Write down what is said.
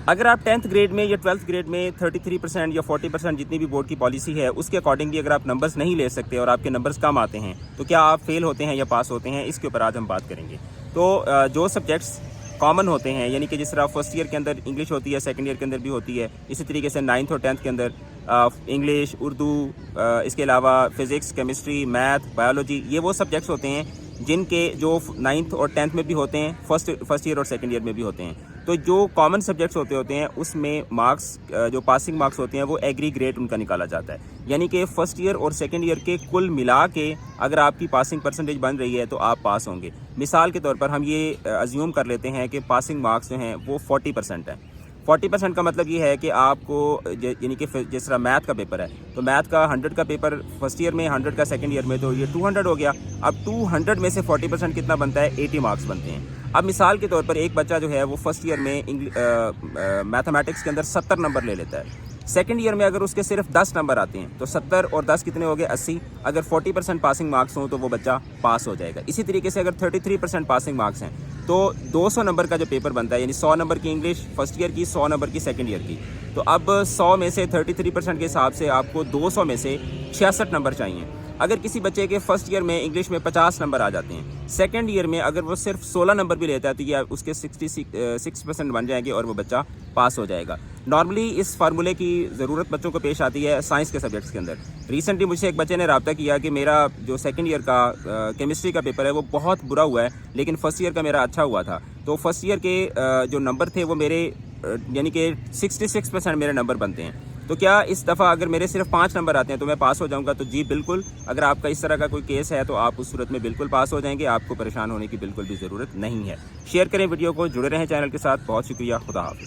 اگر آپ 10th grade میں یا 12th گریڈ میں 33% یا 40% جتنی بھی بورڈ کی پالیسی ہے اس کے اکارڈنگلی اگر آپ نمبرز نہیں لے سکتے اور آپ کے نمبرز کم آتے ہیں تو کیا آپ فیل ہوتے ہیں یا پاس ہوتے ہیں، اس کے اوپر آج ہم بات کریں گے۔ تو جو سبجیکٹس کامن ہوتے ہیں، یعنی کہ جس طرح فرسٹ ایئر کے اندر انگلش ہوتی ہے، سیکنڈ ایئر کے اندر بھی ہوتی ہے، اسی طریقے سے 9th اور 10th کے اندر انگلش، اردو، اس کے علاوہ فزکس، کیمسٹری، میتھ، بایولوجی، یہ وہ سبجیکٹس ہوتے ہیں جن کے جو 9th اور 10th میں بھی ہوتے ہیں، فرسٹ ایئر اور سیکنڈ ایئر میں بھی ہوتے ہیں۔ تو جو کامن سبجیکٹس ہوتے ہیں اس میں مارکس، جو پاسنگ مارکس ہوتے ہیں وہ ایگریگیٹ ان کا نکالا جاتا ہے، یعنی کہ فرسٹ ایئر اور سیکنڈ ایئر کے کل ملا کے اگر آپ کی پاسنگ پرسنٹیج بن رہی ہے تو آپ پاس ہوں گے۔ مثال کے طور پر ہم یہ ازیوم کر لیتے ہیں کہ پاسنگ مارکس جو ہیں وہ 40% ہیں۔ 40% کا مطلب یہ ہے کہ آپ کو یعنی کہ جس طرح میتھ کا پیپر ہے تو میتھ کا 100 کا پیپر فرسٹ ایئر میں، 100 کا سیکنڈ ایئر میں، تو یہ 200 ہو گیا۔ اب 200 میں سے 40% کتنا بنتا ہے؟ 80 مارکس بنتے ہیں۔ اب مثال کے طور پر ایک بچہ جو ہے وہ فرسٹ ایئر میں میتھمیٹکس کے اندر 70 نمبر لے لیتا ہے، سیکنڈ ایئر میں اگر اس کے صرف 10 نمبر آتے ہیں تو 70 اور 10 کتنے ہو گئے؟ 80۔ اگر 40% پاسنگ مارکس ہوں تو وہ بچہ پاس ہو جائے گا۔ اسی طریقے سے اگر 33% پاسنگ مارکس ہیں تو 200 نمبر کا جو پیپر بنتا ہے، یعنی 100 نمبر کی انگلش فرسٹ ایئر کی، 100 نمبر کی سیکنڈ ایئر کی، تو اب 100 میں سے 33% کے حساب سے آپ کو 200 میں سے 66 نمبر چاہیے۔ اگر کسی بچے کے فرسٹ ایئر میں انگلش میں 50 نمبر آ جاتے ہیں، سیکنڈ ایئر میں اگر وہ صرف 16 نمبر بھی لیتا ہے تو یہ اس کے 66% بن جائیں گے اور وہ بچہ پاس ہو جائے گا۔ نارملی اس فارمولے کی ضرورت بچوں کو پیش آتی ہے سائنس کے سبجیکٹس کے اندر۔ ریسنٹلی مجھ سے ایک بچے نے رابطہ کیا کہ میرا جو سیکنڈ ایئر کا کیمسٹری کا پیپر ہے وہ بہت برا ہوا ہے لیکن فرسٹ ایئر کا میرا اچھا ہوا تھا، تو فرسٹ ایئر کے جو نمبر تھے وہ میرے یعنی کہ 66% میرے نمبر بنتے ہیں، تو کیا اس دفعہ اگر میرے صرف 5 نمبر آتے ہیں تو میں پاس ہو جاؤں گا؟ تو جی بالکل، اگر آپ کا اس طرح کا کوئی کیس ہے تو آپ اس صورت میں بالکل پاس ہو جائیں گے، آپ کو پریشان ہونے کی بالکل بھی ضرورت نہیں ہے۔ شیئر کریں ویڈیو کو، جڑے رہیں چینل کے ساتھ۔ بہت شکریہ، خدا حافظ۔